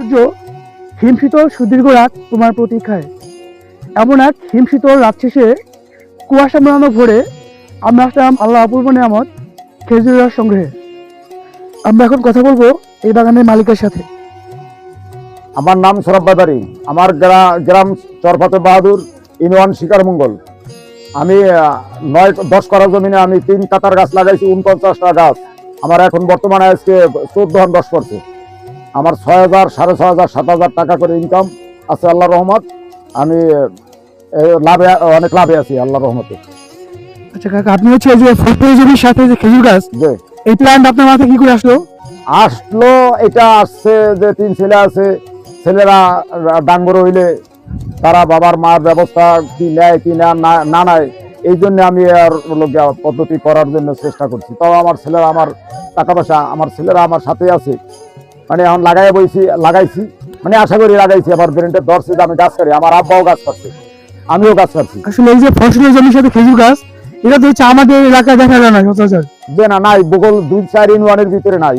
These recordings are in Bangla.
সূর্য হিমশীতল সুদীর্ঘ রাত তোমার প্রতীক্ষায়। এমন এক হিমশীতল রাত শেষে কুয়াশা মোড়ানো ভোরে আমরা আসলাম আল্লাহ অপূর্ব নিয়ামত খেজুর রস সংগ্রহে। আমরা এখন কথা বলবো এই বাগানের মালিকের সাথে। আমার নাম সৌরভ বাদারি। আমার গ্রাম চরফাতে বাহাদুর, ইউনিয়ন শিকারমঙ্গল। আমি 9-10 কাঠা জমিনে আমি 3 কাতার গাছ লাগাইছি, 49টা গাছ। আমার এখন বর্তমানে আজকে 14 পড়ছে। আমার 6,000, 6,500, 7,000 টাকা করে ইনকাম আছে আল্লাহর রহমত। আমি অনেক লাভে আছি আল্লাহর রহমতে। আচ্ছা কাকা, আপনি হচ্ছে যে ফুটবল জমির সাথে যে খেজুর গাছ, যে এই প্ল্যান্ট আপনার মাথায় কি করে আসলো? এটা আসছে যে 3 ছেলে আছে, ছেলেরা ডাঙ্গর হইলে তারা বাবার মার ব্যবস্থা কি নেয় কি না নেয়, এই জন্য আমি আর পদ্ধতি করার জন্য চেষ্টা করছি। তাও আমার ছেলেরা, আমার টাকা পয়সা, আমার ছেলেরা আমার সাথে আছে। মানে এখন লাগাইছি, মানে আশা করি লাগাইছি। আবার ব্রেন্ডে ধরছি যে আমি গাছ করি, আমার আব্বাও গাছ করছে, আমিও গাছ করছি। আসলে এই যে ফসলের জমির সাথে খেজুর গাছ, এটা তো হচ্ছে আমাদের এলাকায় দেখা যায় না সচরাচর। যে না, নাই, বগল 2-4 ইউনিয়নের ভিতরে নাই,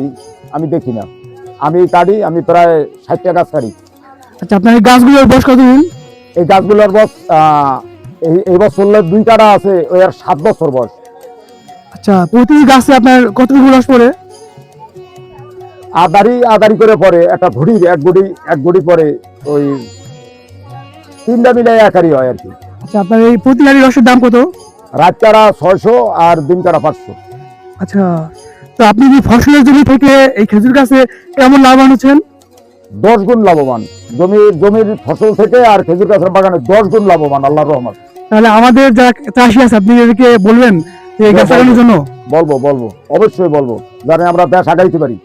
আমি দেখি না। আমি আমি প্রায় 60টা গাছ কাটি। আচ্ছা, আপনার এই গাছগুলোর বয়স কতদিন? এই গাছগুলোর বয়স এই বছর 2 কাঠা আছে, ওই আর 7 বছর বয়স। আচ্ছা, প্রতি গাছে আপনার কতটুকু রস পড়ে? আদারি করে পরে একটা ঘুড়ির এক গুড়ি পরে, ওই 3টা মিলে একারি হয় আর কি। আচ্ছা, আপনার এই প্রতি গাড়ি রসের দাম কত? রাত কাটা 600 আর দিন কাটা 500। আচ্ছা, তো আপনি কি ফসলের জমি থেকে এই খেজুর গাছে কেমন লাভবান হচ্ছেন? 10 গুণ লাভবান। জমির ফসল থেকে আর খেজুর গাছের বাগানে 10 গুণ লাভবান আল্লাহর রহমত। তাহলে আমাদের যারা চাষি আছে, আপনি এদেরকে বলবেন যে এই গাছ লাগানোর জন্য? বলবো, অবশ্যই বলবো, যাতে আমরা দেশ আগাইতে পারি।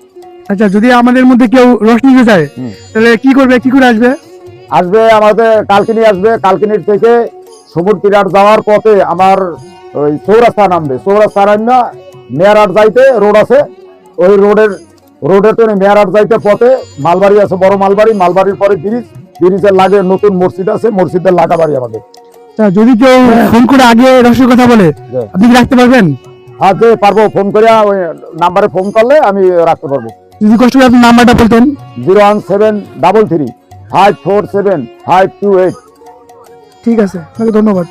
আচ্ছা, যদি আমাদের মধ্যে কেউ রস নিতে চায় তাহলে কি করে আসবে? আমাদের কালকিনি আসবে। কালকিনির থেকে সমুদ্র যাওয়ার পথে আমার ওই চৌরাস্তা নামবে। চৌরাস্তা না, মেয়ারহাট যাইতে রোড আছে, ওই রোডের তো মেয়ারহাট যাইতে পথে মালবাড়ি আছে, বড় মালবাড়ির পরে ব্রিজের লাগে নতুন মসজিদ আছে, মসজিদের লাগা বাড়ি আমাদের। যদি কেউ ফোন করে আগে রসের কথা বলে, আপনি কি রাখতে পারবেন? হ্যাঁ, যে পারবো। ফোন করে ওই নাম্বারে ফোন করলে আমি রাখতে পারবো। যদি কষ্ট করে আপনি নাম্বারটা বলতেন। 01733 547 528। ঠিক আছে, আপনাকে ধন্যবাদ।